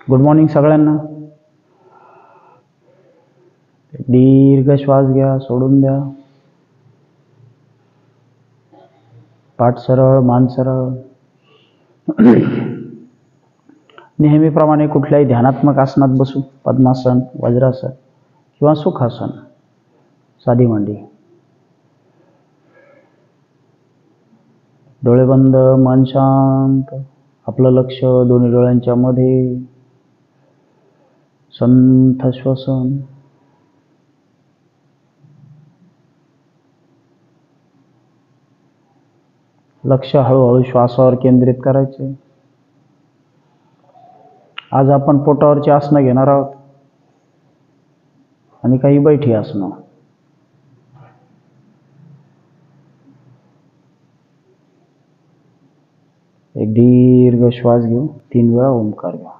Good morning सगळ्यांना. दीर्घ श्वास घ्या, सोडून द्या. पाठ सरळ, मान सरळ. नेहमीप्रमाणे कुठल्याही ध्यानात्मक आसनात बसू. पद्मासन, वज्रासन किंवा सुखासन, साधी मांडी. डोळे बंद, मन शांत. आपलं लक्ष दोन्ही डोळ्यांच्या मध्ये. संथ श्वसन. लक्ष हळूहळू श्वासावर केंद्रित करायचे. आज आपण पोटावरची आसनं घेणार आहोत आणि काही बैठी आसनं. एक दीर्घ श्वास घेऊ. 3 वेळा ओंकार घ्या.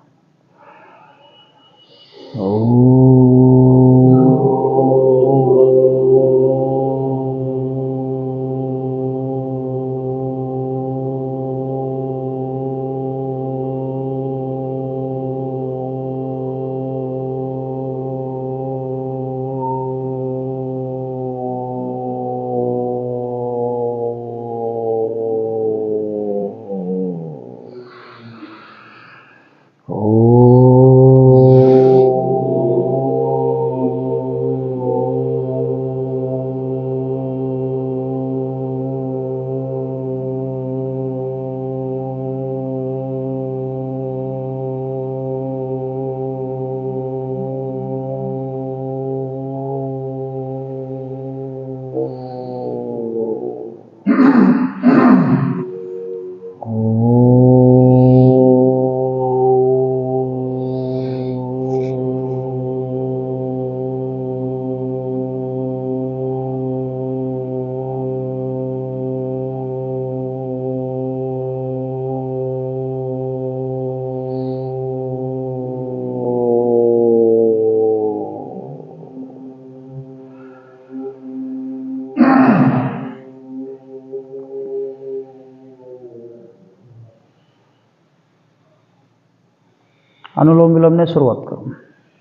अनुलोम विलोमने सुरुवात करू.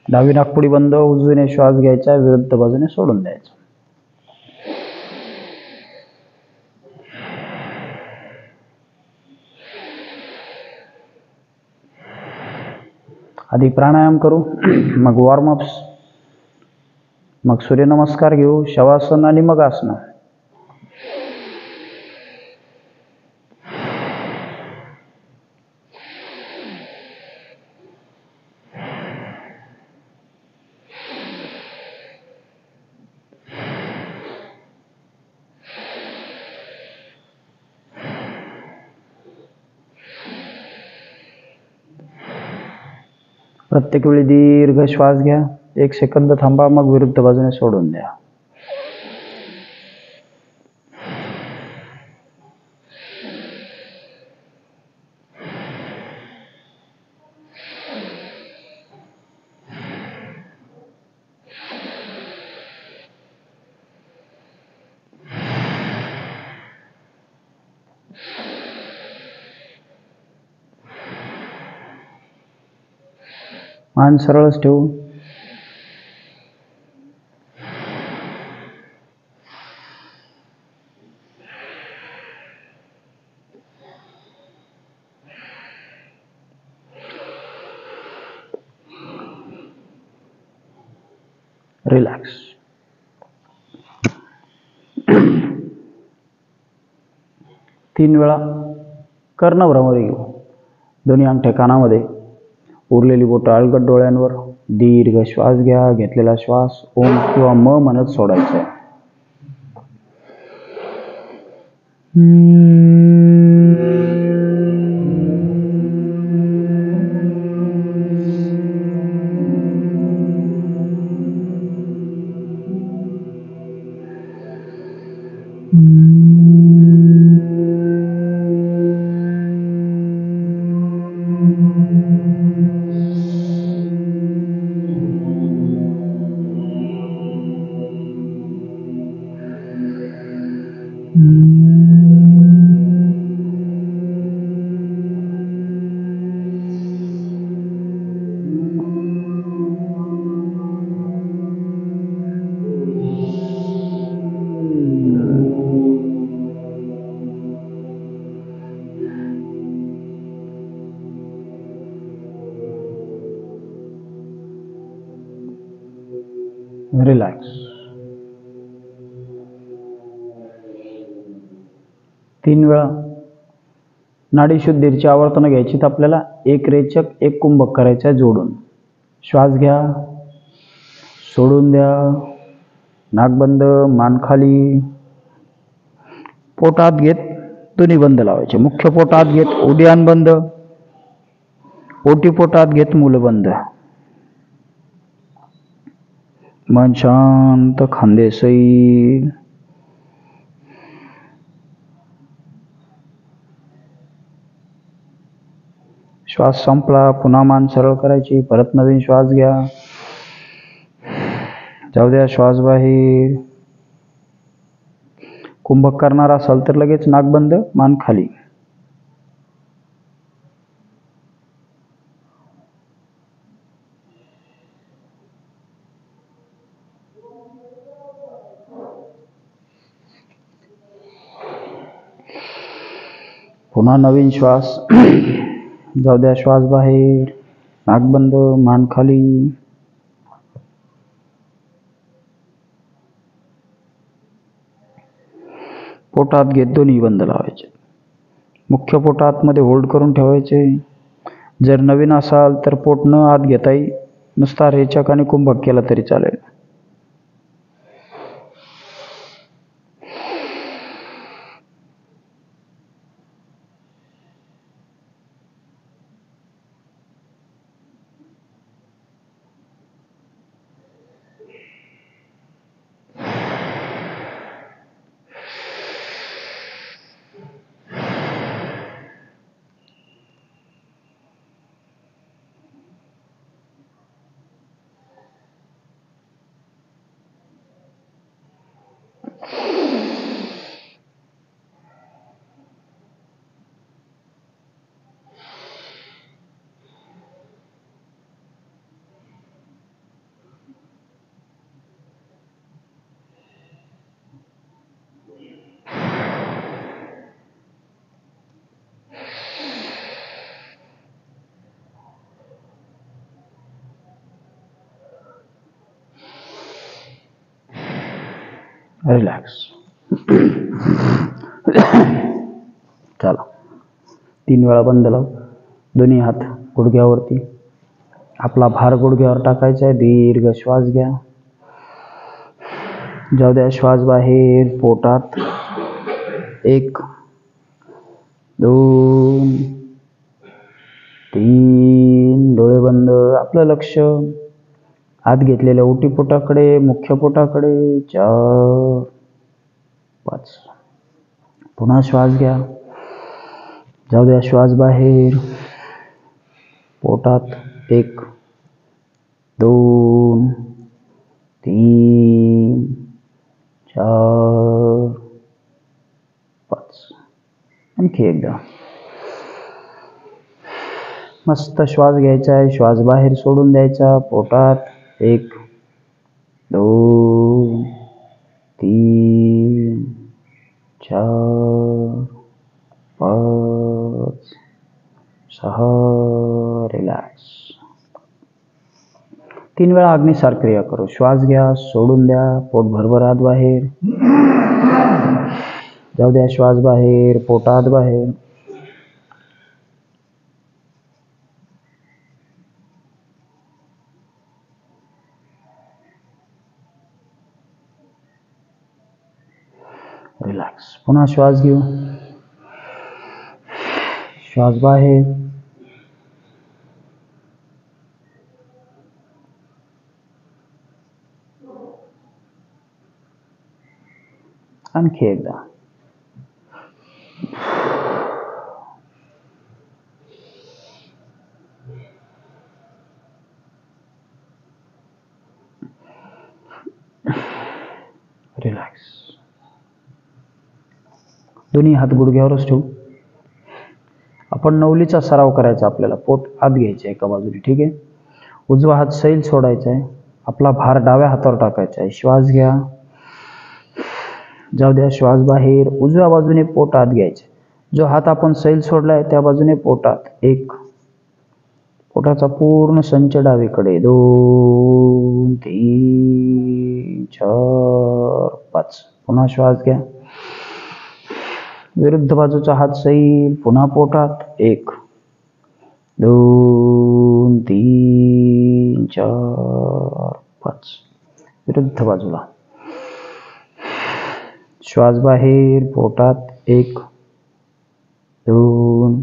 डावी नाकपुडी बंद. उजवीने श्वास घ्यायचा, विरुद्ध बाजूने सोडून द्यायचा. आधी प्राणायाम करू, मग वॉर्मअप्स, मग सूर्यनमस्कार घेऊ, शवासन आणि मग आसनं. प्रत्येक वेळी दीर्घ श्वास घ्या. 1 सेकंद थांबा, मग विरुद्ध बाजूने सोडून द्या. मान सरळच ठेवू. रिलॅक्स. तीन वेळा कर्णभ्रमरी घेऊ. दोन्ही अंगठे कानामध्ये. उरलेली बोटं अलगद डोळ्यांवर. दीर्घ श्वास घ्या. घेतलेला श्वास ओम किंवा म म्हणत सोडायचा. रिलॅक्स. 3 वेळा नाडी शुद्धीची आवर्तनं घ्यायची. तर आपल्याला एक रेचक एक कुंभक करायचं आहे जोडून. श्वास घ्या, सोडून द्या, नाक बंद, मान खाली. पोटात घेत दोन्ही बंद लावायचे. मुख्य पोटात घेत उड्डाण बंद, ओटी पोटात घेत मूल बंद. मन शांत, खांदे सैल. श्वास संपला, पुन्हा मान सरळ करायची. परत नवीन श्वास घ्या, जाऊ द्या श्वास बाहेर. कुंभक करणार असाल तर लगेच नाक बंद, मान खाली. पुन्हा नवीन श्वास, जाऊ द्या श्वास बाहेर, नाक बंद, मान खाली. पोटात घेत दोन्ही बंद लावायचे. मुख्य पोट आतमध्ये होल्ड करून ठेवायचे. जर नवीन असाल तर पोट न आत घेताही नुसता रेचक आणि कुंभक केला तरी चालेल. रिलॅक्स. चला 3 वेळा बंद लाव. दोन्ही हात गुडघ्यावरती. आपला भार गुडघ्यावर टाकायचा आहे. दीर्घ श्वास घ्या, जाऊ द्या श्वास बाहेर. पोटात 1 2 3. डोळे बंद. आपलं लक्ष आत घेतलेल्या ओटी पोटाकडे, मुख्य पोटाकडे. 4 5. पुन्हा श्वास घ्या, जाऊ द्या श्वास बाहेर. पोटात 1 2 3 4 5. आणखी एकदा मस्त श्वास घ्यायचा आहे. श्वास बाहेर सोडून द्यायचा. पोटात 1 2 3 4 5 6. रिलॅक्स. 3 वेळा अग्निसार क्रिया करू. श्वास घ्या, सोडून द्या. पोट भरभर आत बाहेर, जाऊ द्या श्वास बाहेर. पोट आत बाहेर. रिलॅक्स. पुन्हा श्वास घेऊ. श्वास बाहेर, आणखी एकदा. रिलॅक्स. दोन्ही हात गुडघ्यावरच ठेवू. आपण नवलीचा सराव करायचा. आपल्याला पोट आत घ्यायचे एका बाजूने. ठीक आहे. उजवा हात सैल सोडायचा आहे. आपला भार डाव्या हातावर टाकायचा आहे. श्वास घ्या, जाऊ द्या श्वास बाहेर. उजव्या बाजूने पोट आत घ्यायचे. जो हात आपण सैल सोडलाय त्या बाजूने पोटात 1. पोटाचा पूर्ण संच डावीकडे 2 3 4 5. पुन्हा श्वास घ्या. विरुद्ध बाजूचा हात सैल. पुन्हा पोटात. 1 2 3 4 5. विरुद्ध बाजूला. श्वास बाहेर. पोटात. 1 2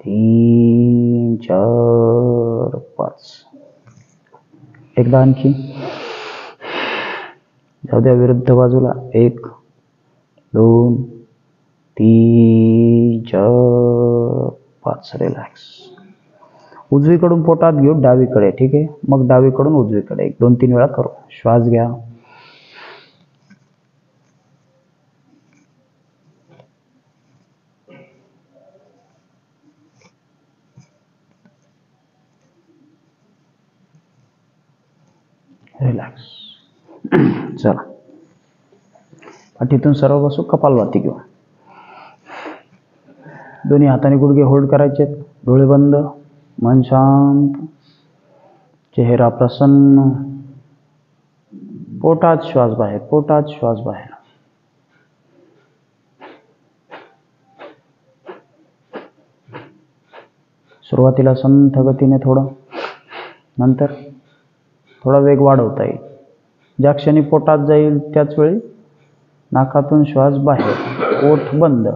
3 4 5. एकदा आणखी. जाऊ द्या विरुद्ध बाजूला. 1 2 3 4 5. रिलॅक्स. उजवीकडून पोटात घेऊ. डावीकडे. ठीक आहे. मग डावीकडून उजवीकडे 1 2 3 वेळा करू. श्वास घ्या. रिलॅक्स. चला पाठीतून सरळ बसू. कपालभाती घेऊ. दोन्ही हाताने गुडघे होल्ड करायचे. डोळे बंद. मन शांत. चेहरा प्रसन्न. पोटात श्वास बाहेर. पोटात श्वास बाहेर. सुरुवातीला संथ गतीने थोडं. नंतर थोडा वेग वाढवता येईल. ज्या क्षणी पोटात जाईल त्याच वेळी नाकातून श्वास बाहेर. ओठ बंद.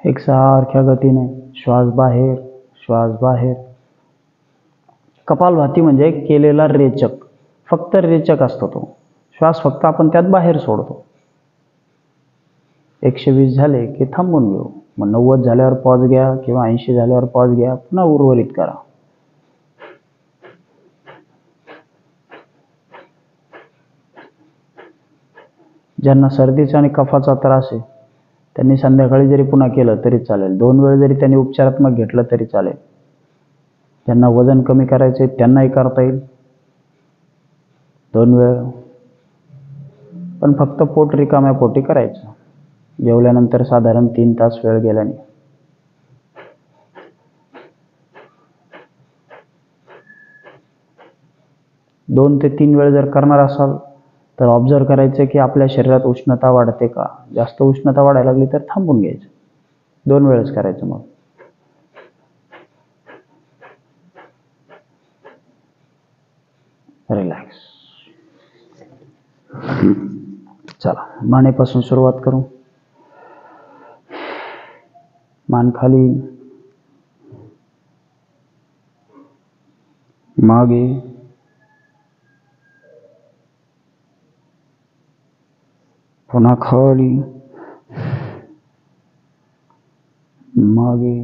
एकसारख्या गतीने श्वास बाहेर. श्वास बाहेर. कपालभाती म्हणजे केलेला रेचक. फक्त रेचक असतो तो श्वास. फक्त आपण त्यात बाहेर सोडतो. 120 झाले की थांबून घेऊ. मग 90 झाल्यावर पॉज घ्या किंवा 80 झाल्यावर पॉज घ्या. पुन्हा उर्वरित करा. ज्यांना सर्दीचा आणि कफाचा त्रास आहे त्यांनी संध्याकाळी जरी पुन्हा केलं तरी चालेल. 2 वेळ जरी त्यांनी उपचारात्मक घेतलं तरी चालेल. ज्यांना वजन कमी करायचे त्यांनाही करता येईल 2 वेळ. पण फक्त पोट रिकाम्या पोटी करायचं. जेवल्यानंतर साधारण 3 तास वेळ गेल्याने. दोन ते 3 वेळ जर करणार असाल तर ऑब्झर्व करायचं की आपल्या शरीरात उष्णता वाढते का. जास्त उष्णता वाढायला लागली तर थांबून घ्यायचं. 2 वेळच करायचं. मग रिलॅक्स. चला मानेपासून सुरुवात करू. मान खाली. मागे. पुन्हा खाली. मागे.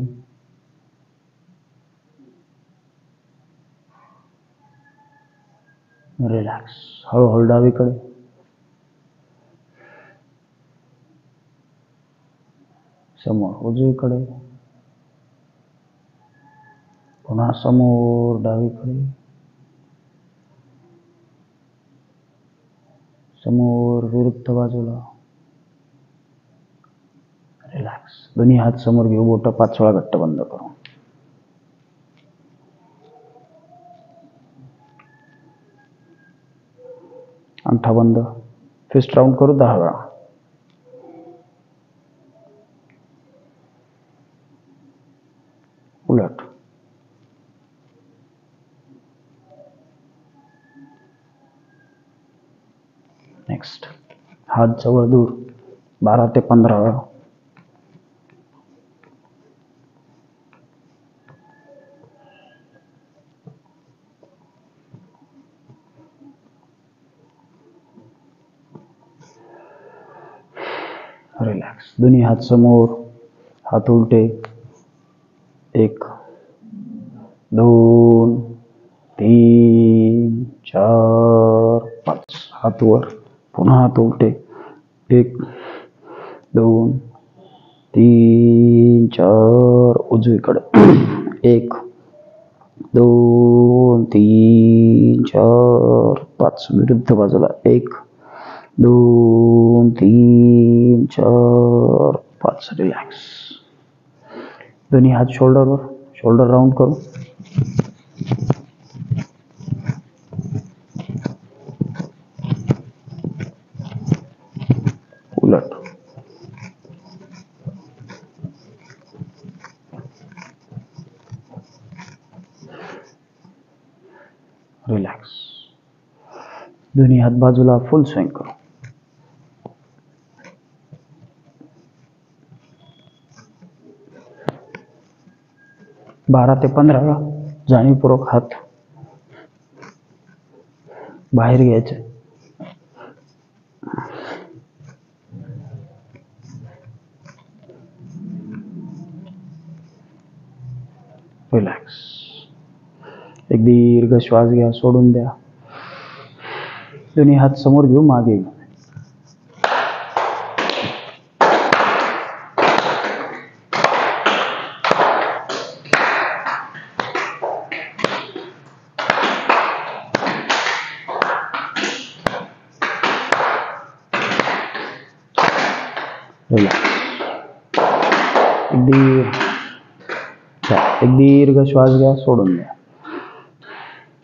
रिलॅक्स. हळूहळू डावीकडे. समोर उजवीकडे. पुन्हा समोर डावीकडे. समोर विरुद्ध बाजूला. रिलॅक्स. दोन्ही हात समोर घेऊ. बोटं 5 वेळा घट्ट बंद करू. अंगठा बंद. फिस्ट राऊंड करू 10 वेळा. उलट. नेक्स्ट. हात जवळ दूर 12 ते 15 वेळा. रिलॅक्स. दोन्ही हात समोर, हात उलटे. 1 2 3 4 5. हात वर, पुन्हा हात उलटे. 1 2 3 4. उजवीकडे. 1 2 3 4 5. विरुद्ध बाजूला. 1 2 3 4 5. रिलॅक्स. दोन्ही हात शोल्डरवर, शोल्डर राऊंड करू. उलट. रिलॅक्स. दोन्ही हात बाजूला, फुल स्विंग करू. बारा ते 15 वेळा जाणीवपूर्वक हात बाहेर घ्यायचे. रिलॅक्स. एक दीर्घ श्वास घ्या, सोडून द्या. दोन्ही हात समोर घेऊ, मागे घेऊ. एक दीर्घ श्वास घ्या, सोडून द्या.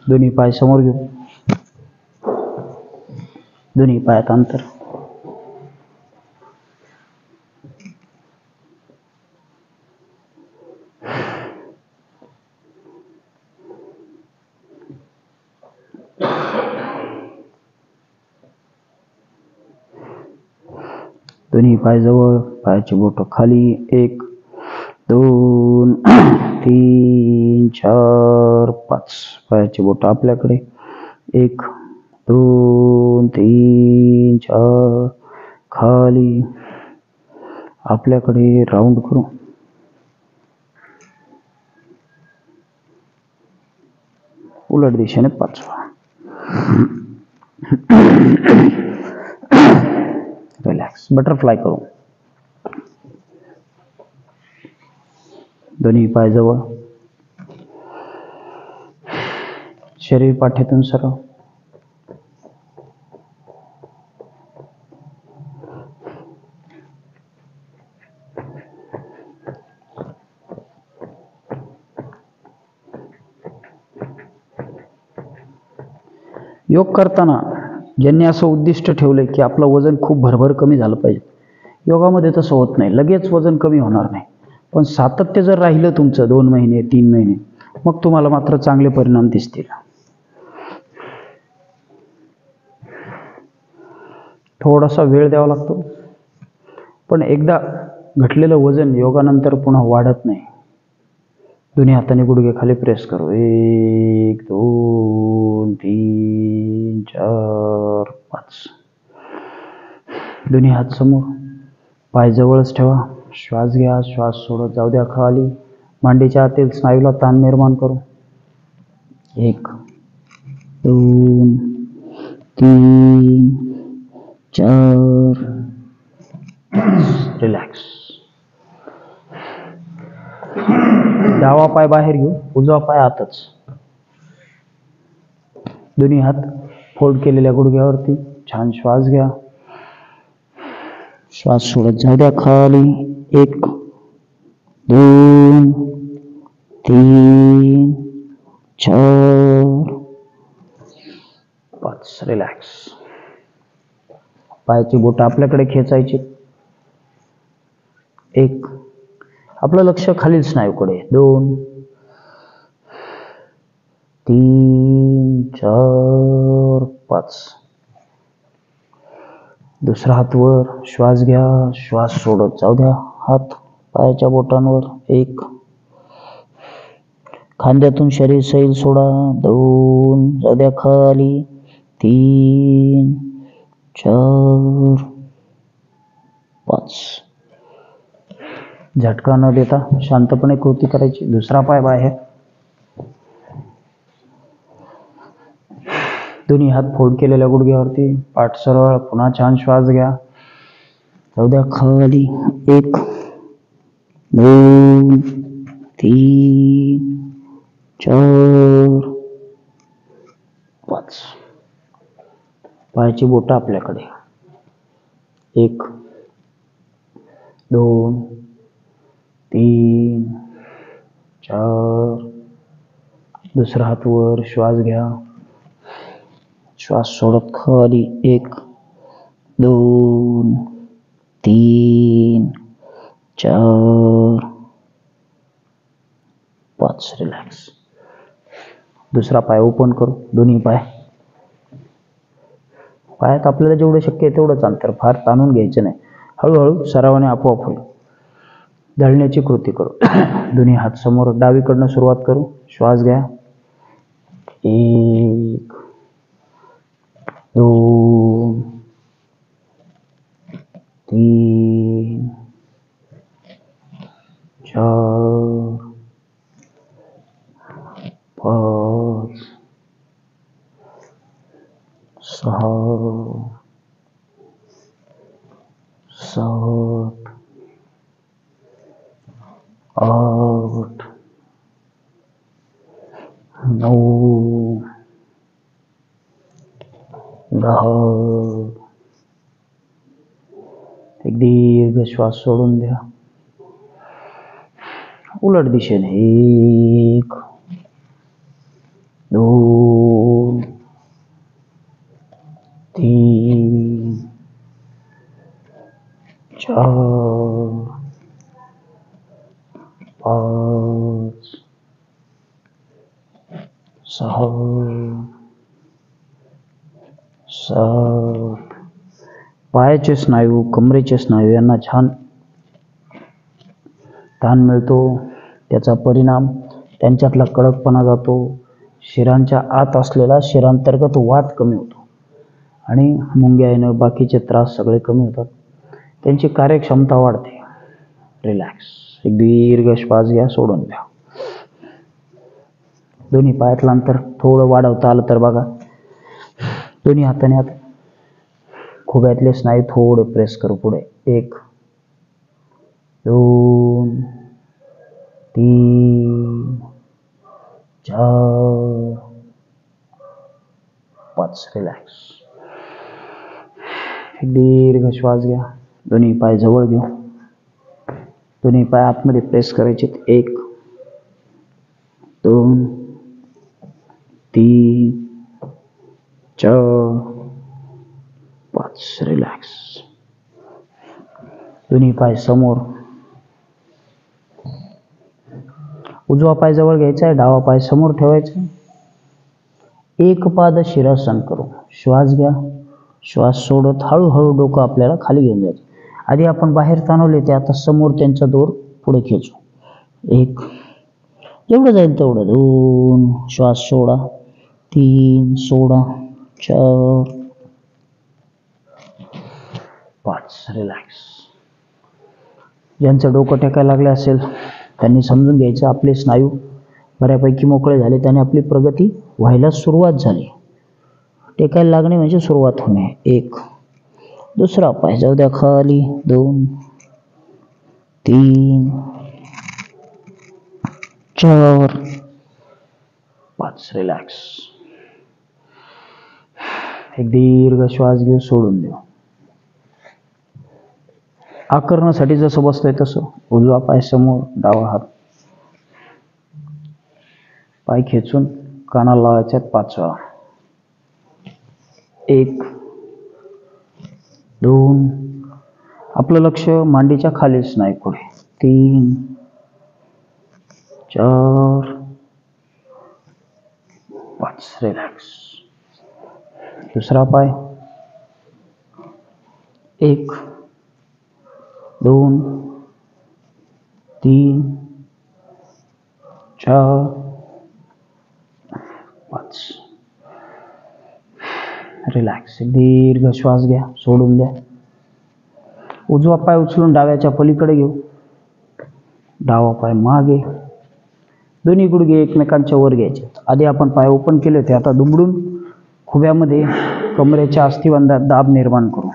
दोन्ही पाय समोर घेऊ. दोन्ही पायात अंतर. दोन्ही पाय जवळ, पायाची बोटं खाली. 1 2 3 4 5. पायाची बोटं आपल्याकडे. 1 2 3 4. खाली आपल्याकडे. राऊंड करू. उलट दिशेने 5वा. रिलॅक्स. बटरफ्लाय करू. दोन्ही पाय जवळ, शरीर पाठीतून सरळ. योग करताना ज्यांनी असं उद्दिष्ट ठेवलंय की आपलं वजन खूप भरभर कमी झालं पाहिजे, योगामध्ये तसं होत नाही. लगेच वजन कमी होणार नाही, पण सातत्य जर राहिलं तुमचं 2 महिने 3 महिने, मग तुम्हाला मात्र चांगले परिणाम दिसतील. थोडासा वेळ द्यावा लागतो, पण एकदा घटलेलं वजन योगानंतर पुन्हा वाढत नाही. दोन्ही हाताने गुडघे खाली प्रेस करू. 1 2 3 4 5. दोन्ही हात समोर, पाय जवळच ठेवा. श्वास घ्या, श्वास सोडत जाऊ द्या खाली. मांडीच्या आतील स्नायूला ताण निर्माण करू. 1 2 3 4 5. रिलॅक्स. डावा पाय बाहेर घेऊ, उजवा पाय आतच. दोन्ही हात फोल्ड केलेल्या गुडघ्यावरती. छान श्वास घ्या, श्वास सोडत जाऊ द्या खाली. 1 2 3 4 5. रिलॅक्स. पायाची बोटं आपल्याकडे खेचायची. 1. आपलं लक्ष खालील स्नायूकडे. 2 3 4 5. दुसरा हात वर. श्वास घ्या, श्वास सोडत जाऊ द्या. हात पायाच्या बोटांवर. 1. खांद्यातून शरीर सैल सोडा. 2. जाऊ द्या खाली. 3 4 5. झटका न देता शांतपणे कृती करायची. दुसरा पाय बाहेर, दोन्ही हात फोल्ड केलेल्या गुडघ्यावरती, पाठ सरळ. पुन्हा छान श्वास घ्या. जाऊ द्या खाली. 1 2 3 4 5. पायाची बोटं आपल्याकडे. 1 2 3 4. दुसरा हात वर. श्वास घ्या. श्वास सोडत खाली. 1 2 3 4 5. रिलॅक्स. दुसरा पाय ओपन करू. दोन्ही पायात आपल्याला जेवढं शक्य आहे तेवढंच अंतर, फार ताणून घ्यायचं नाही. हळूहळू सरावाने आपोआप होईल. दळण्याची कृती करू. दोन्ही हात समोर. डावीकडनं सुरुवात करू. श्वास घ्या. 1 2 3 4 5 6 7 8 9 10. एक दीर्घ श्वास सोडून द्या. उलट दिशेने. 1 2 3 4 5 6 7. पायाचे स्नायू, कमरेचे स्नायू यांना छान ताण मिळतो. त्याचा परिणाम त्यांच्यातला कडकपणा जातो. शिरांच्या आत असलेला शिरांतर्गत वात कमी होतो आणि मुंग्या येणं, बाकीचे त्रास सगळे कमी होतात. त्यांची कार्यक्षमता वाढते. रिलॅक्स. एक दीर्घ श्वास घ्या. सोडून द्या. दोन्ही पायातलं अंतर थोडं वाढवता आलं तर बघा. दोन्ही हाताने हात खुब्यातले स्नायू थोडे प्रेस करू पुढे. 1 2 3 4 5. रिलॅक्स. एक दीर्घ श्वास घ्या. दोन्ही पाय जवळ घेऊ. दोन्ही पाय आतमध्ये प्रेस करायचे. 1 2 3 4 5. रिलॅक्स. दोन्ही पाय समोर. उजवा पाय जवळ घ्यायचा आहे, डावा पाय समोर ठेवायचा आहे. एक पाद शिरासन करू. श्वास घ्या. श्वास सोडत हळूहळू डोकं आपल्याला खाली घेऊन जायचं. आधी आपण बाहेर ताणवले ते आता समोर त्यांचा दोर पुढे खेचू. 1 जेवढं जाईल तेवढं. 2 श्वास सोडा. 3 सोडा. 4 5. रिलॅक्स. ज्यांचं डोकं टेकायला लागले असेल त्यांनी समजून घ्यायचं आपले स्नायू बऱ्यापैकी मोकळे झाले, त्याने आपली प्रगती व्हायला सुरुवात झाली. टेकायला लागणे म्हणजे सुरुवात होणे. 1 दुसरा पाय जाऊ द्या खाली. 2 3 4 5. रिलॅक्स. एक दीर्घ श्वास घेऊ. सोडून देऊ. आकर्णासाठी जसं बसतोय तसं. उजवा पाय समोर, डावा हात पाय खेचून कानाला लावायच्यात 5 वेळा. 1 2. आपलं लक्ष मांडीच्या खालीच नाही पुढे. 3 4 5. रिलॅक्स. दुसरा पाय. 1 2 3 4 5. रिलॅक्स. दीर्घ श्वास घ्या. सोडून द्या. उजवा पाय उचलून डाव्याच्या पलीकडे घेऊ. डावा पाय मागे. दोन्ही गुडघे एकमेकांच्या वर घ्यायचे. आधी आपण पाय ओपन केले होते, आता दुमडून खुब्यामध्ये कमरेच्या अस्थिबंधात दाब निर्माण करू.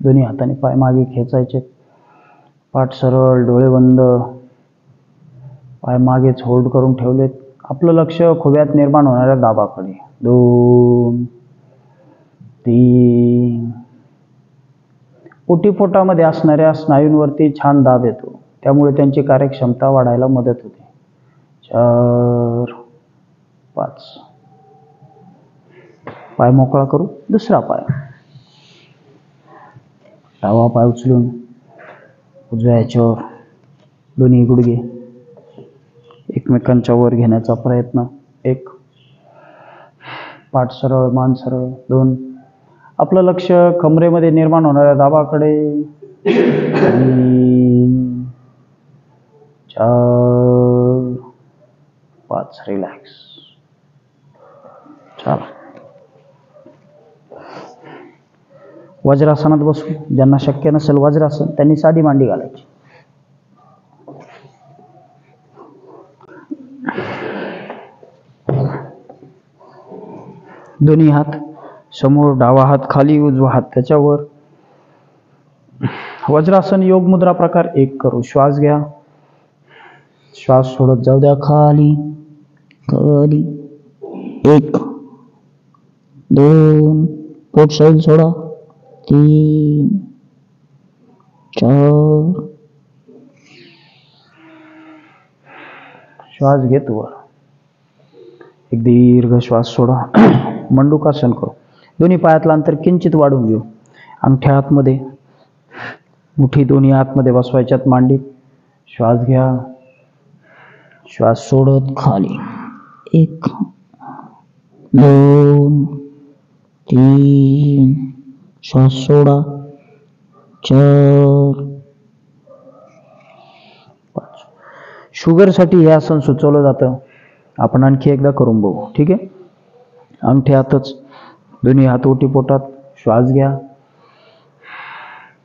दोन्ही हाताने पाय मागे खेचायचे. पाठ सरळ, डोळे बंद, पाय मागेच होल्ड करून ठेवलेत. आपलं लक्ष खुब्यात निर्माण होणाऱ्या दाबाकडे. 2 3. ओटीपोटामध्ये असणाऱ्या स्नायूंवरती छान दाब येतो, त्यामुळे त्यांची कार्यक्षमता वाढायला मदत होते. 4 5. पाय मोकळा करू. दुसरा पाय. डावा पाय उचलून उजव्या ह्याच्यावर दोन्ही गुडघे एकमेकांच्या वर घेण्याचा प्रयत्न. 1. पाठ सरळ, मान सरळ. 2. आपलं लक्ष कमरेमध्ये निर्माण होणाऱ्या दाबाकडे. 3 4 5. रिलॅक्स. चला, वज्रासनात बसू. ज्यांना शक्य नसेल वज्रासन, त्यांनी साधी मांडी घालायची. दोन्ही हात समोर, डावा हात खाली, उजवा हात त्याच्यावर. वज्रासन योग मुद्रा प्रकार 1 करू. श्वास घ्या. श्वास सोडत जाऊ द्या. खाली खाली. 1 2. पोट सैल सोडा. 3 4. श्वास घेत वर. एक दीर्घ श्वास सोडा. मंडूकासन करू. दोन्ही पायातलं अंतर किंचित वाढवून घेऊ. अंगठ्या आतमध्ये, मुठी दोन्ही आतमध्ये बसवायच्यात मांडीत. श्वास घ्या. श्वास सोडत खाली. 1 2 3. श्वास सोडा. 4 5. शुगरसाठी हे आसन सुचवलं जातं. आपण आणखी एकदा करून बघू. ठीक आहे. अंगठे हातच, दोन्ही हात ओटीपोटात. श्वास घ्या.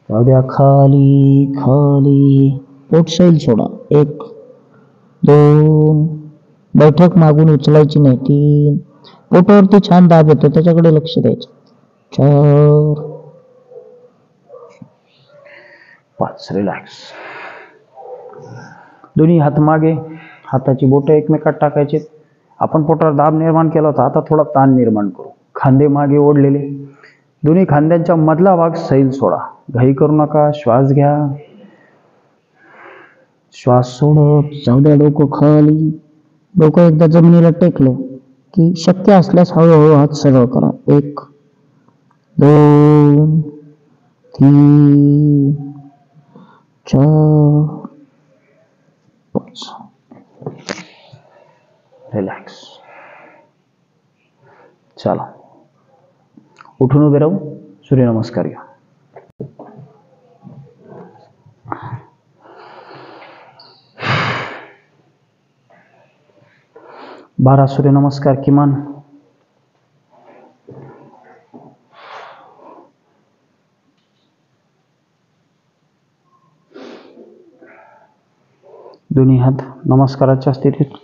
जाऊ द्या खाली खाली. पोट सैल सोडा. 1 2. बैठक मागून उचलायची नाही. 3. पोटावरती छान दाब येतो, त्याच्याकडे लक्ष द्यायचं. 4 5. रिलॅक्स. दोन्ही हात मागे, हाताची बोटं एकमेकात टाकायची. आपण पोटावर दाब निर्माण केला होता, आता थोडा ताण निर्माण करू. खांदे मागे ओढलेले. दोन्ही खांद्यांच्या मधला भाग सैल सोडा. घाई करू नका. श्वास घ्या. श्वास सोडत जाऊ द्या. डोकं खाली. डोकं एकदा जमिनीला टेकलं की शक्य असल्यास हळूहळू हात सरळ करा. 1 2 3 4 5. रिलॅक्स. चला, उठून उभे राहू. सूर्यनमस्कार घ्या. बारा सूर्यनमस्कार किमान. दोन्ही हात नमस्काराच्या स्थितीत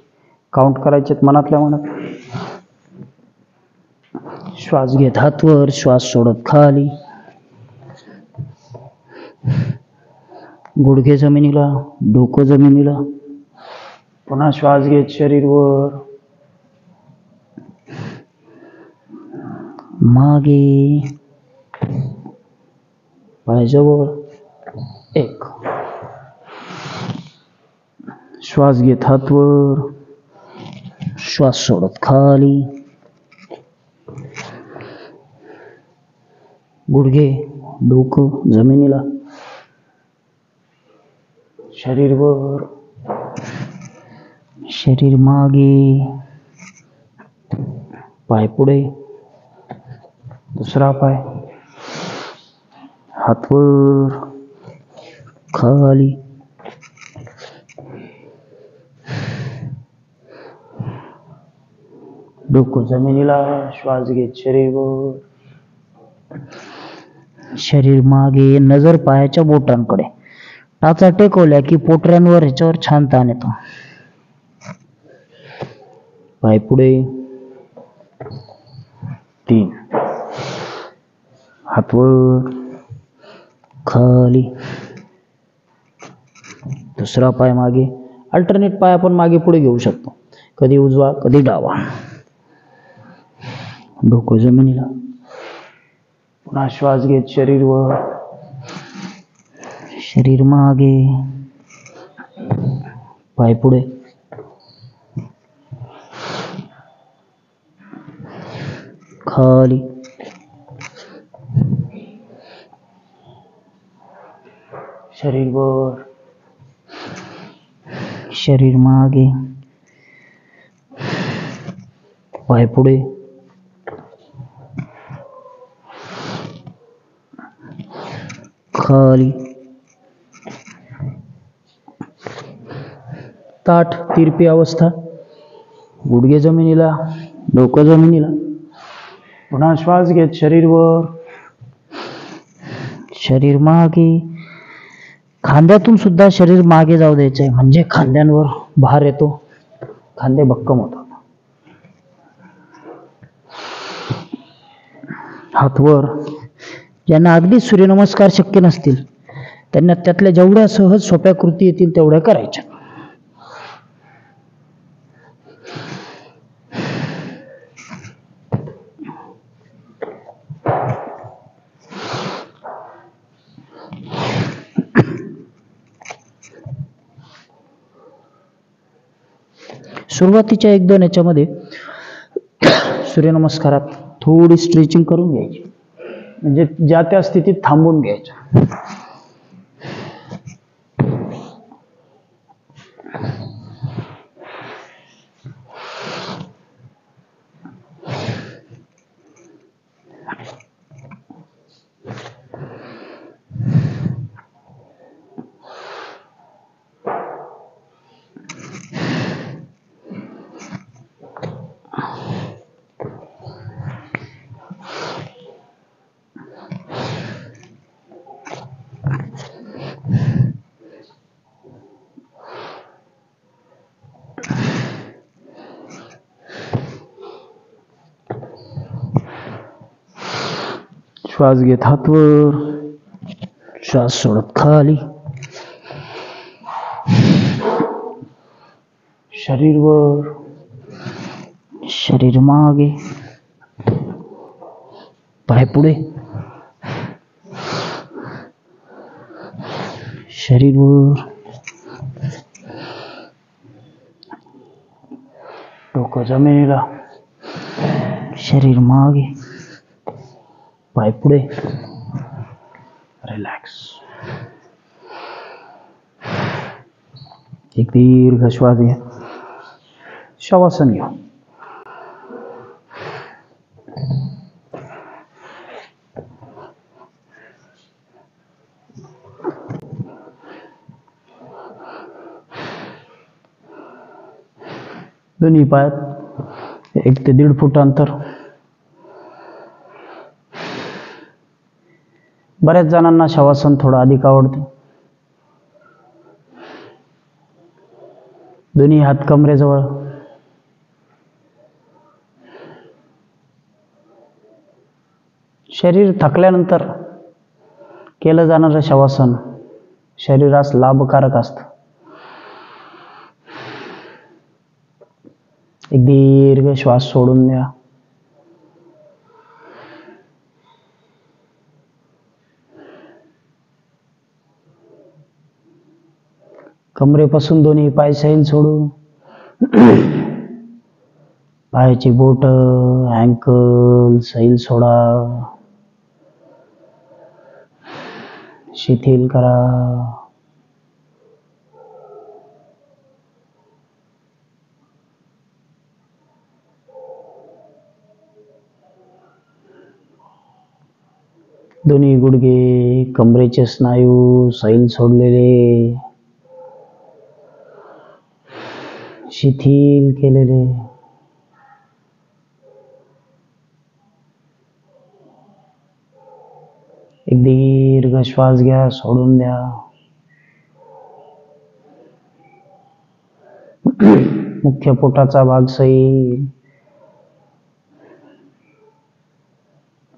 काउंट करायचेत मनातल्या मनात. श्वास घेत हात वर, श्वास सोडत खाली. गुडघे जमिनीला, डोकं जमिनीला. पुन्हा श्वास घेत शरीर वर, मागे, पायाजवळ. 1. श्वास घेत हात वर, श्वास सोडत खाली. गुडघे, डोकं जमिनीला, शरीर वर, शरीर मागे, पाय पुढे, दुसरा पाय, हात वर, खाली. डोकं जमिनीला, श्वास घेत शरीर वर. शरीर मागे, नजर पायाच्या बोटांकडे. टाचा टेकवल्या की पोटऱ्यांवर ह्याच्यावर छान ताण येतो. पाय पुढे, 3 हात वर, खाली. दुसरा पाय मागे. अल्टरनेट पाय आपण मागे पुढे घेऊ शकतो, कधी उजवा कधी डावा. डोकं जमिनीला. पुन्हा श्वास घेत शरीर वर, शरीर मागे, पाय पुढे, खाली. शरीर वर, शरीर मागे, पाय पुढे, खाली. ताठ तिरपी अवस्था. गुडघे जमिनीला, डोकं जमिनीला. पुन्हा श्वास घेत शरीर वर, शरीर मागे. खांद्यातून सुद्धा शरीर मागे जाऊ द्यायचंय, म्हणजे खांद्यांवर भार येतो, खांदे भक्कम होतात. हात वर. ज्यांना अगदी सूर्यनमस्कार शक्य नसतील त्यांना त्यातल्या जेवढ्या सहज सोप्या कृती येतील तेवढ्या करायच्या. सुरुवातीच्या 1-2 याच्यामध्ये सूर्यनमस्कारात थोडी स्ट्रेचिंग करून घ्यायची, म्हणजे ज्या त्या स्थितीत थांबून घ्यायचं. श्वास घेत हात वर, श्वास सोडत खाली. शरीर वर, शरीर मागे, पाय पुढे, शरीर वर, डोकं जमिनीला, शरीर मागे, पाय पुढे. रिलॅक्स. एक दीर्घ श्वास घ्या. शवासन घ्या. दोन्ही पायात 1 ते 1.5 फूट अंतर. बऱ्याच जणांना शवासन थोडं अधिक आवडतं. दोन्ही हात कमरेजवळ. शरीर थकल्यानंतर केलं जाणारं शवासन शरीरास लाभकारक असतं. एक दीर्घ श्वास सोडून द्या. कमरेपासून दोन्ही पाय सैल सोडून पायाची बोट, अँकल सैल सोडा, शिथिल करा. दोन्ही गुडघे, कमरेचे स्नायू सैल सोडलेले, शिथिल केलेले. एक दीर्घ श्वास घ्या, सोडून द्या. मुख्य पोटाचा भाग सैल.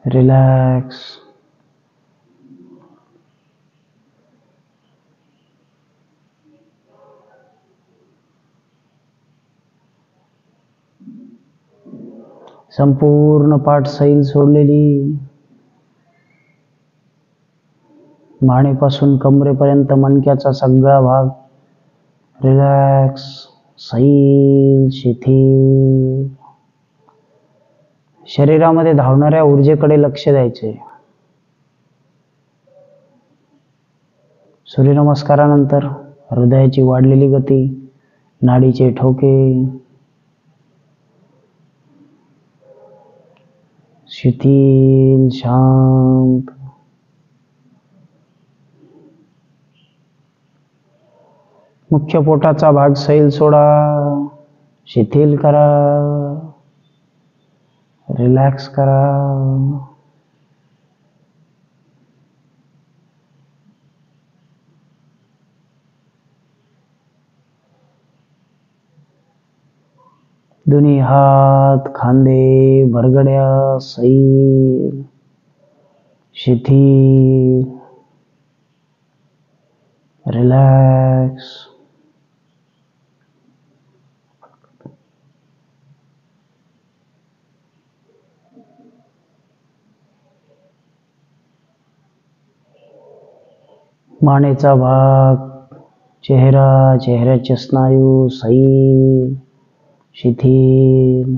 रिलॅक्स. संपूर्ण पाठ सैल सोडलेली. मानेपासून कमरेपर्यंत मणक्याचा सगळा भाग रिलॅक्स, सैल, शिथिल. शरीरामध्ये धावणाऱ्या ऊर्जेकडे लक्ष द्यायचे. सूर्यनमस्कारानंतर हृदयाची वाढलेली गती, नाडीचे ठोके, शिथिल, शांत. मुख्य पोटाचा भाग सैल सोडा, शिथिल करा, रिलॅक्स करा. दोन्ही हात, खांदे, बरगड्या सैल, शिथिल, रिलॅक्स. मानेचा भाग, चेहरा, चेहऱ्याचे स्नायू सैल, शिथिल.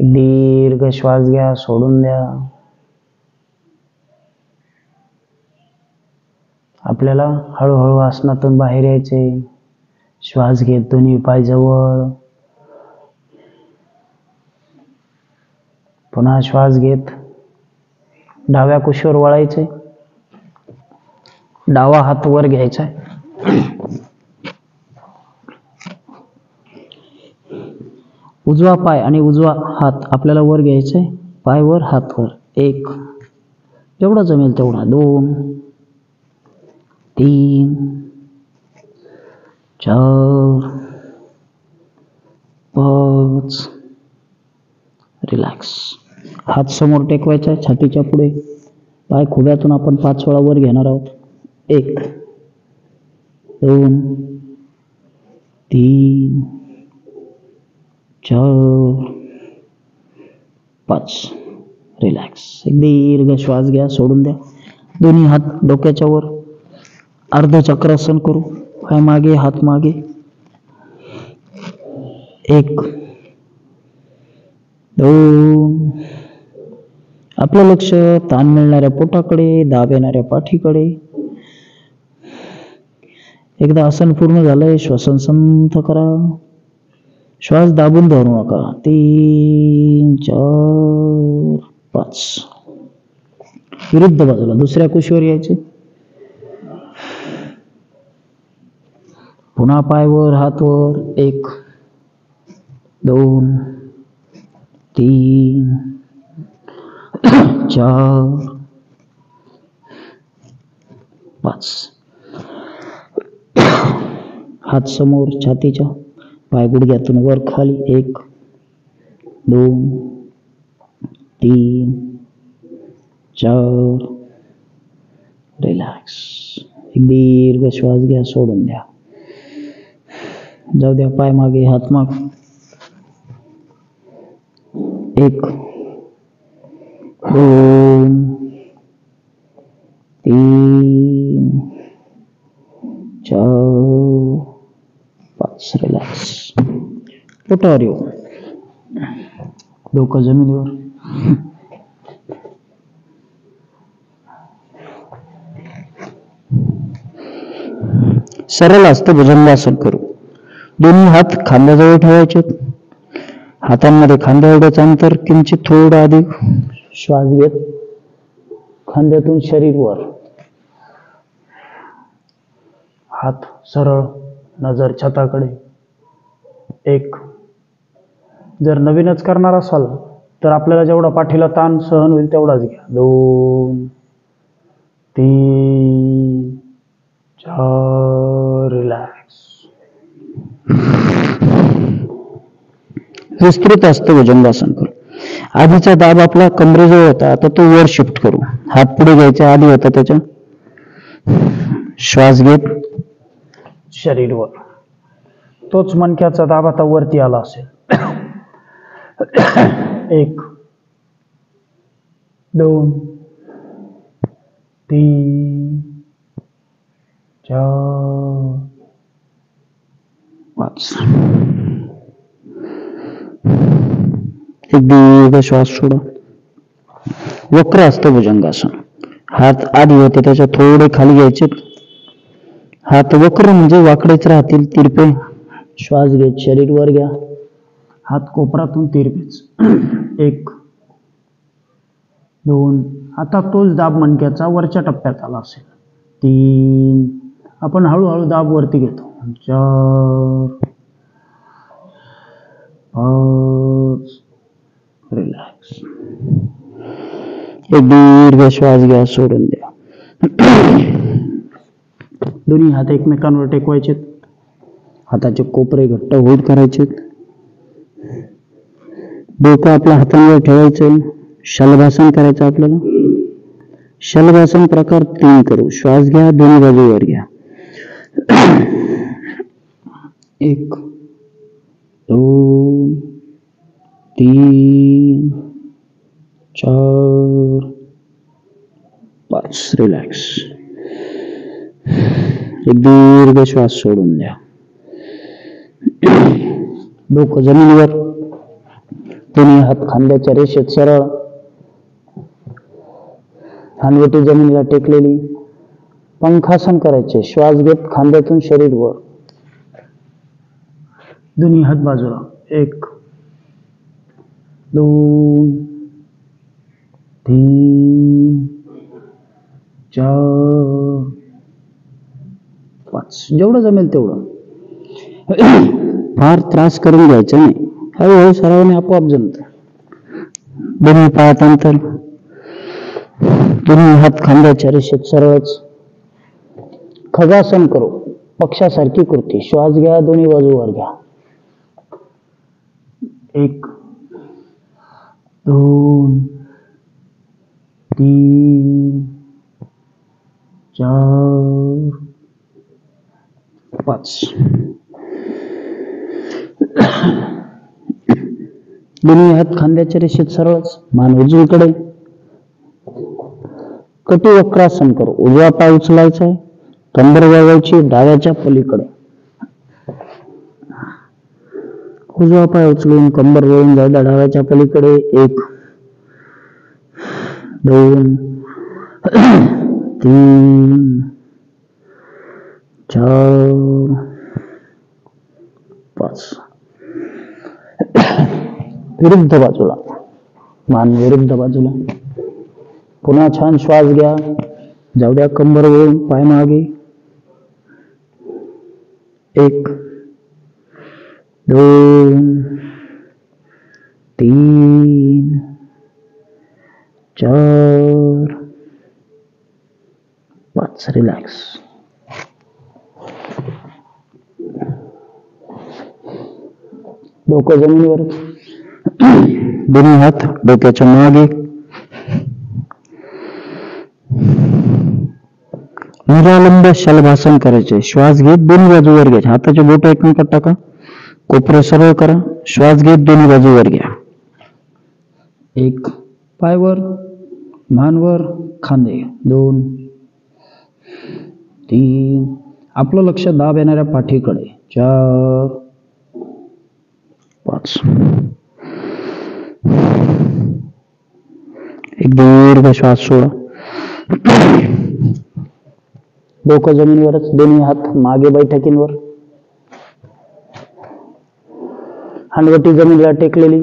दीर्घ श्वास घ्या, सोडून द्या. आपल्याला हळूहळू आसनातून बाहेर यायचे. श्वास घेत दोन्ही पाय जवळ. पुन्हा श्वास घेत डाव्या कुशीवर वळायचे. डावा हात वर घ्यायचा. उजवा पाय आणि उजवा हात आपल्याला वर घ्यायचे. पाय वर, हात वर. 1, जेवढा जमेल तेवढा. 2, 3, 4, 5. रिलॅक्स. हात समोर टेकवायचा छातीच्या पुढे. पाय खुब्यातून आपण 5 वेळा वर घेणार आहोत. 1, 2, 3, 4, 5. रिलॅक्स. एक दीर्घ श्वास घ्या, सोडून द्या. दोन्ही हात डोक्याच्या वर. अर्ध चक्रासन करू. पाय मागे, हात मागे. 1, 2. आपलं लक्ष ताण मिळणाऱ्या पोटाकडे, दाब येणाऱ्या पाठीकडे. एकदा आसन पूर्ण झालंय, श्वसन संथ करा. श्वास दाबून धरू नका. 3, 4, 5. विरुद्ध बाजूला दुसऱ्या कुशीवर यायचे. पुन्हा पाय वर, हात वर. 1, 2, 3, 4, 5. हात समोर छातीच्या. पाय गुडघ्यातून वर खाली. 1, 2, 3, 4. रिलॅक्स. एक दीर्घ श्वास घ्या, सोडून द्या. जाऊ द्या. पाय मागे, हात माग. 1, 2, 3, 4, 5. रिलॅक्स. पोटावर येऊ. डोकं जमिनीवर. सरळ हस्त भुजंगासन करू. दोन्ही हात खांद्याजवळ ठेवायचे. हातांमध्ये खांद्या एवढंच अंतर, किंचित थोडं अधिक. श्वास घेत खांद्यातून शरीर वर. हात सरळ, नजर छताकडे. 1, जर नवीनच करणार असाल तर आपल्याला जेवढा पाठीला ताण सहन होईल तेवढाच घ्या. 2 3 4 रिलॅक्स. विस्तृत हस्तभुजंगासन करू. आधीचा दाब आपला कमरेजवळ होता, आता तो वर शिफ्ट करू. हात पुढे घ्यायचा, आधी होता त्याच्या. श्वास घेत शरीर वर. तोच मणक्याचा दाब आता वरती आला असेल. 1 2 3 4 5. एक दीर्घ श्वास सोडा. वक्र हस्तभुजंगासन. हात आधी होते त्याच्या थोडे खाली घ्यायचे. हात वक्र म्हणजे वाकडेच राहतील, तिरपे. श्वास घेत शरीर वर घ्या. हात कोपरातून तिरपेच. 1 2. आता तोच दाब मणक्याचा वरच्या टप्प्यात आला असेल. 3. आपण हळूहळू दाब वरती घेतो. 4 5. रिलॅक्स. एक दीर्घ श्वास घ्या, सोडून द्या. दोन्ही हात एकमेकांवर टेकवायचे. हाताचे कोपरे घट्ट होल्ड करायचे. डोकं आपल्या हातांवर ठेवायचं. शलभासन करायचं आपल्याला. शलभासन प्रकार 3 करू. श्वास घ्या, दोन्ही बाजूवर घ्या. 1 2 3 4 5. रिलॅक्स. एक दीर्घ श्वास सोडून द्या. डोकं जमिनीवर, दोन्ही हात खांद्याच्या रेषेत सरळ. हानवटी जमिनीला टेकलेली. पंखासन करायचे. श्वास घेत खांद्यातून शरीर वर. दोन्ही हात बाजूला. 1 2 3 4 5. जेवढं जमेल तेवढं. फार त्रास करून घ्यायचा नाही. हळूहळू सरावाने आपोआप जमत. दोन्ही पायात अंतर. दोन्ही हात खांद्याच्या रेषेत सरळच. खगासन करू. पक्षासारखी कृती. श्वास घ्या, दोन्ही बाजूवर घ्या. 1 2 3 4 5. दोन्ही हात खांद्याच्या रेषेत सरळच. मान उजवीकडे. कटिवक्रासन करू. उजवा पाय उचलायचा आहे. कंबर वळवायची डाव्याच्या पलीकडे. उजवा पाय उचलून कंबर वळून जाऊ द्या डाव्याच्या पलीकडे. 1 2 3 4 5. विरुद्ध बाजूला. मान विरुद्ध बाजूला. पुन्हा छान श्वास घ्या. जाऊ द्या कंबर वळून, पाय मागे. 1 2 3 4 5. रिलॅक्स. डोकं जमिनीवर. दोन्ही हात डोक्याच्या मागे. निरालंब शलभासन करायचे. श्वास घेत दोन्ही बाजूवर घ्या. हाताचे बोट एकमेकात टाका. कोपरे सरळ करा. श्वास घेत दोन्ही बाजूवर घ्या. 1 पायवर, मानवर, खांदे. 2 3. आपलं लक्ष दाब येणाऱ्या पाठीकडे. 4 5. एक दीर्घ श्वास सोडा. डोकं जमिनीवरच. दोन्ही हात मागे बैठकींवर. हानवटी जमिनीला टेकलेली.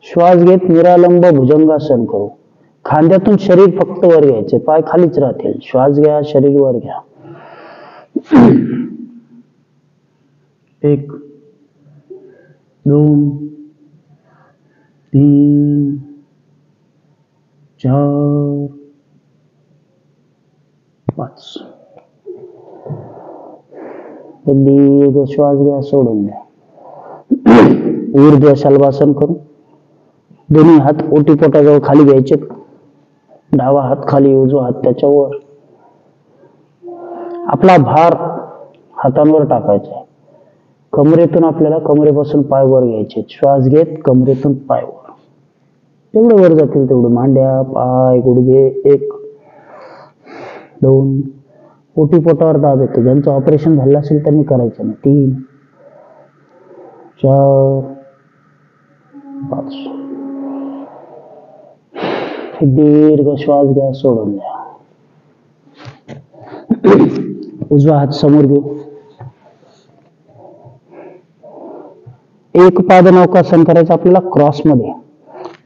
श्वास घेत निरालंब भुजंगासन करू. खांद्यातून शरीर फक्त वर घ्यायचे. पाय खालीच राहतील. श्वास घ्या, शरीर वर घ्या. 1 2 3 4 5. दीर्घ श्वास घ्या, सोडून द्या. ऊर्ध्व शलभासन करू. दोन्ही हात ओटीपोटाजवळ खाली घ्यायचे. डावा हात खाली, उजवा हात त्याच्यावर. आपला भार हातांवर टाकायचा आहे. कमरेतून आपल्याला कमरेपासून पाय वर घ्यायचे. श्वास घेत कमरेतून पाय वर, तेवढे वर जातील तेवढे. मांड्या, पाय, गुडघे. 1 2. ओटीपोटावर दाब येतो. ज्यांचं ऑपरेशन झालं असेल त्यांनी करायचं नाही. 3 4 5. दीर्घ श्वास घ्या, सोडून द्या. उजवा हात समोर घेऊ. एक पाद नौकासन करायचं आपल्याला क्रॉस मध्ये.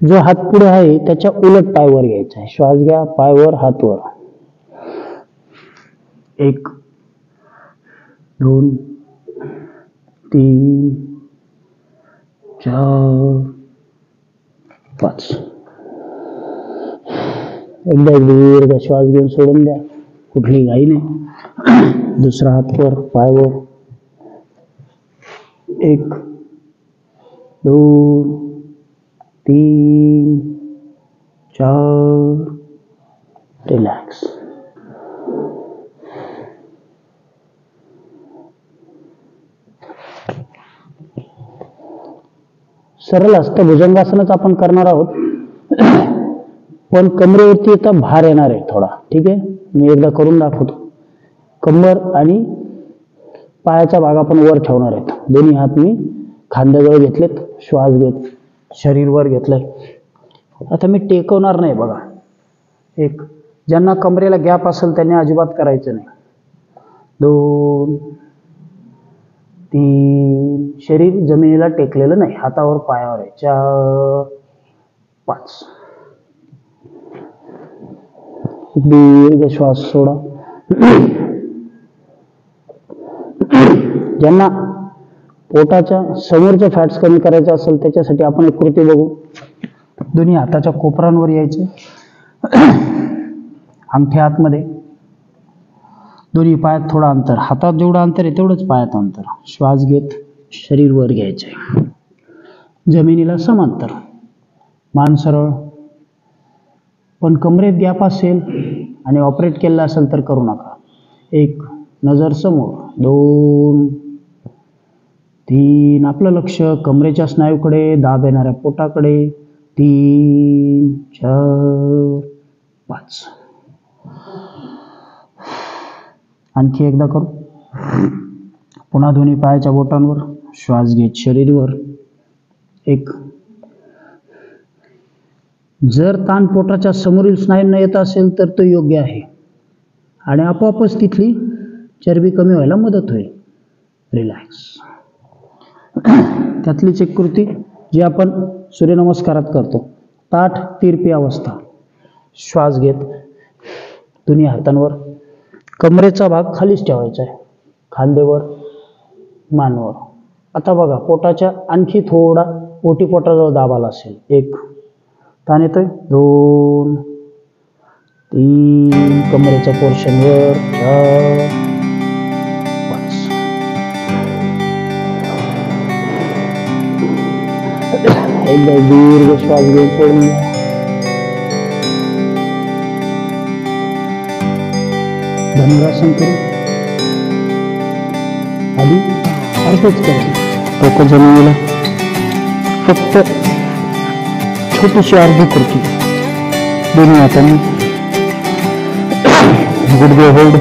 जो हात पुढे आहे त्याच्या उलट पाय वर घ्यायचा आहे. श्वास घ्या, पाय वर, हात वर. 1 2 3 4 5. एकदा दीर्घ श्वास घेऊन सोडून द्या. कुठली घाई नाही. दुसरा हात वर, पाय वर. 1 2 3 4. रिलॅक्स. सरळ हस्त भुजंगासनच आपण करणार आहोत, पण कमरेवरती आता भार येणार आहे थोडा. ठीक आहे, मी एकदा करून दाखवतो. कंबर आणि पायाचा भाग आपण वर ठेवणार आहेत. दोन्ही हात मी खांद्याजवळ घेतलेत. श्वास घेत शरीर वर घेतलंय. आता मी टेकवणार नाही बघा. 1. ज्यांना कमरेला गॅप असेल त्यांनी अजिबात करायचं नाही. 2 3. शरीर जमिनीला टेकलेलं नाही, हातावर पायावर आहे. 4 5. दीर्घ श्वास सोडा. ज्यांना पोटाच्या समोरच्या फॅट्स कमी करायचे असेल त्याच्यासाठी आपण एक कृती बघू. दोन्ही हाताच्या कोपरांवर यायचे. अंगठे आतमध्ये. दोन्ही पायात थोडं अंतर. हातात जेवढं अंतर आहे तेवढंच पायात अंतर. श्वास घेत शरीर वर घ्यायचे. जमिनीला समांतर. मान सरळ. पण कमरेत गॅप असेल आणि ऑपरेट केलं असेल तर करू नका. 1. नजर समोर. 2 3. आपलं लक्ष कमरेच्या स्नायूकडे, दाब येणाऱ्या पोटाकडे. 3 4 5. आणखी एकदा करू. पुन्हा दोन्ही पायाच्या बोटांवर. श्वास घेत शरीरवर. 1. जर ताण पोटाच्या समोरील स्नायूंना येत असेल तर तो योग्य आहे आणि आपोआपच तिथली चरबी कमी व्हायला मदत होईल. रिलॅक्स. त्यातलीच एक कृती जी आपण सूर्यनमस्कारात करतो. ताठ तिरपी अवस्था. श्वास घेत दोन्ही हातांवर. कमरेचा भाग खालीच ठेवायचा आहे. खांदेवर, मानवर. आता बघा पोटाच्या आणखी थोडा ओटीपोटाजवळ दाब आला असेल. 1. ताण येतोय. 2 3. कमरेच्या पोर्शनवर. 4 5. एकदा दीर्घ श्वास घेऊन सोडून द्या. धनुरासन करू. आधी अर्धच करू. डोकं जमिनीला. फक्त छोटीशी अर्धी कृती. दोन्ही हातांनी. गुडघे होल्ड,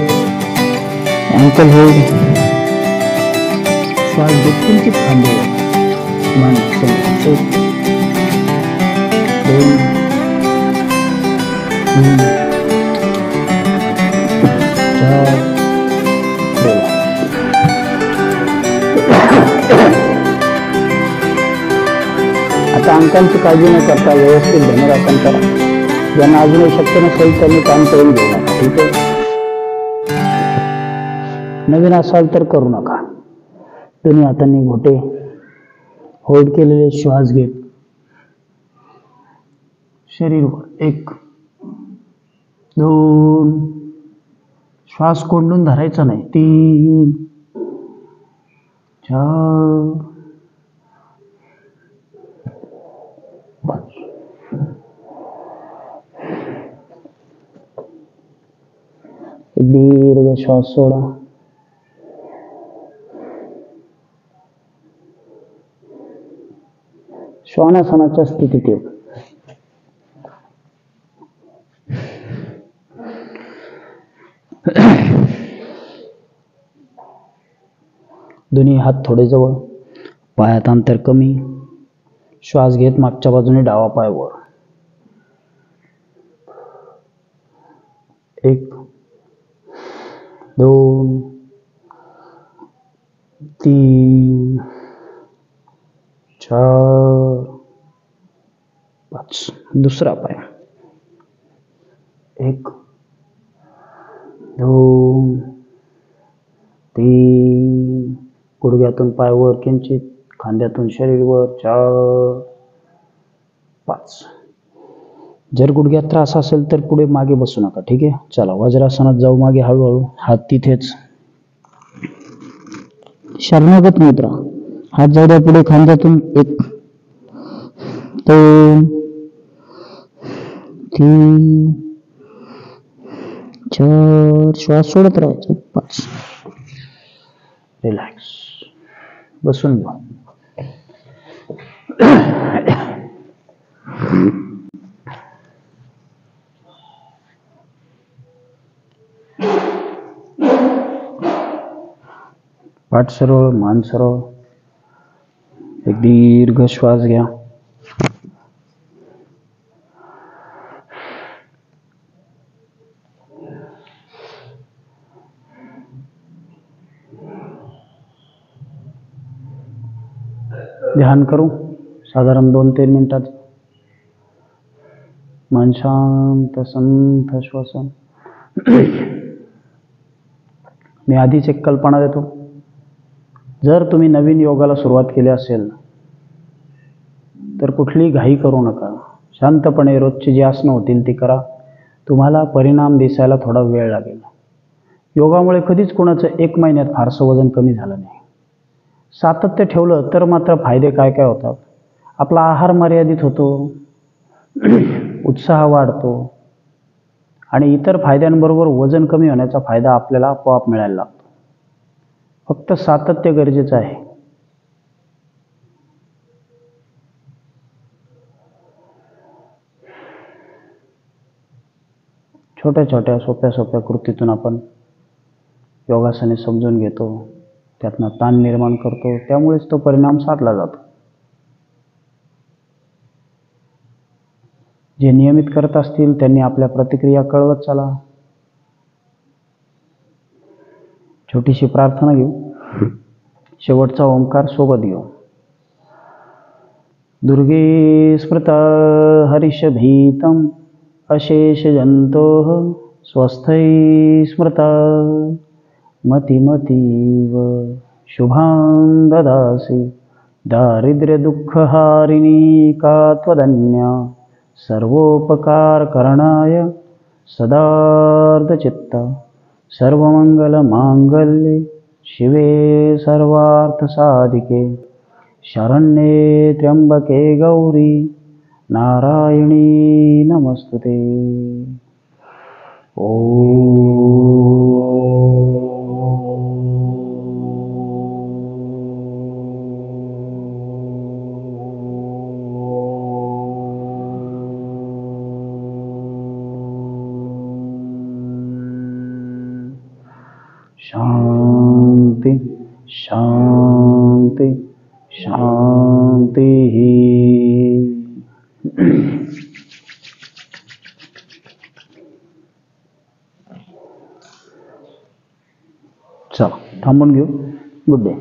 अँकल होल्ड. श्वास घेत किंचित खांद्यावर. मान समोर. 1 2 3 4. आता अंकांची काळजी न करता व्यवस्थित धनुरासन करा. ज्यांना अजूनही शक्य नसेल त्यांनी काम करून घेऊ नका. ठीक आहे, नवीन असाल तर करू नका. दोन्ही हातांनी घोटे होल्ड केलेले श्वास घेत शरीरवर 1 2 श्वास कोंडून धरायचा नाही 3 4 5 दीर्घ श्वास सोडा श्वानासनाच्या स्थितीत येऊ दोन्ही हात थोडे जवळ पायात अंतर कमी श्वास घेत मागच्या बाजूने डावा पाय वर 1 2 3 4 5 दुसरा पाय 1 2 3 गुडघ्यातून पाय वर किंचित खांद्यातून शरीर वर 4 5 जर गुडघ्यात त्रास असेल तर पुढे मागे बसू नका ठीक आहे चला वज्रासनात जाऊ मागे हळूहळू हात तिथेच शरणागत मुद्रा हात जाऊ पुढे खांद्यातून 1 2 3 4 श्वास सोडत राहायचा 5 रिलॅक्स बसून घेऊ पाठ सरळ मान सरळ एक दीर्घ श्वास घ्या ध्यान करू साधारण 2-3 मिनिटात मन शांत संथ श्वसन मी आधीच एक कल्पना देतो जर तुम्ही नवीन योगाला सुरुवात केली असेल तर कुठली घाई करू नका शांतपणे रोजची जी आसनं होतील ती करा तुम्हाला परिणाम दिसायला थोडा वेळ लागेल योगामुळे कधीच कोणाचं 1 महिन्यात फारसं वजन कमी झालं नाही सातत्य ठेवलं तर मात्र फायदे काय काय होतात आपला आहार मर्यादित होतो उत्साह वाढतो आणि इतर फायद्यांबरोबर वजन कमी होण्याचा फायदा आपल्याला आपोआप मिळायला लागतो फक्त सातत्य गरजेचं आहे छोट्या छोट्या सोप्या सोप्या कृतीतून आपण योगासने समजून घेतो त्यातनं ताण निर्माण करतो त्यामुळेच तो परिणाम साधला जातो जे नियमित करत असतील त्यांनी आपल्या प्रतिक्रिया कळवत चला छोटीशी प्रार्थना घेऊ शेवटचा ओंकार सोबत घेऊ दुर्गे स्मृता हरिषभीतम अशेष जंतोः स्वस्थै स्मृता मतिमतीव शुभां ददासि दारिद्र्य दुःखहारिणी का त्वदन्या सर्वोपकारकरणाय सदार्धचित्ता सर्वमंगलमांगल्ये शिवे सर्वार्थसाधिके शरण्ये त्र्यंबके गौरी नारायणी नमस्तुते शांति शांति शांति चला थांबून घेऊ गुड डे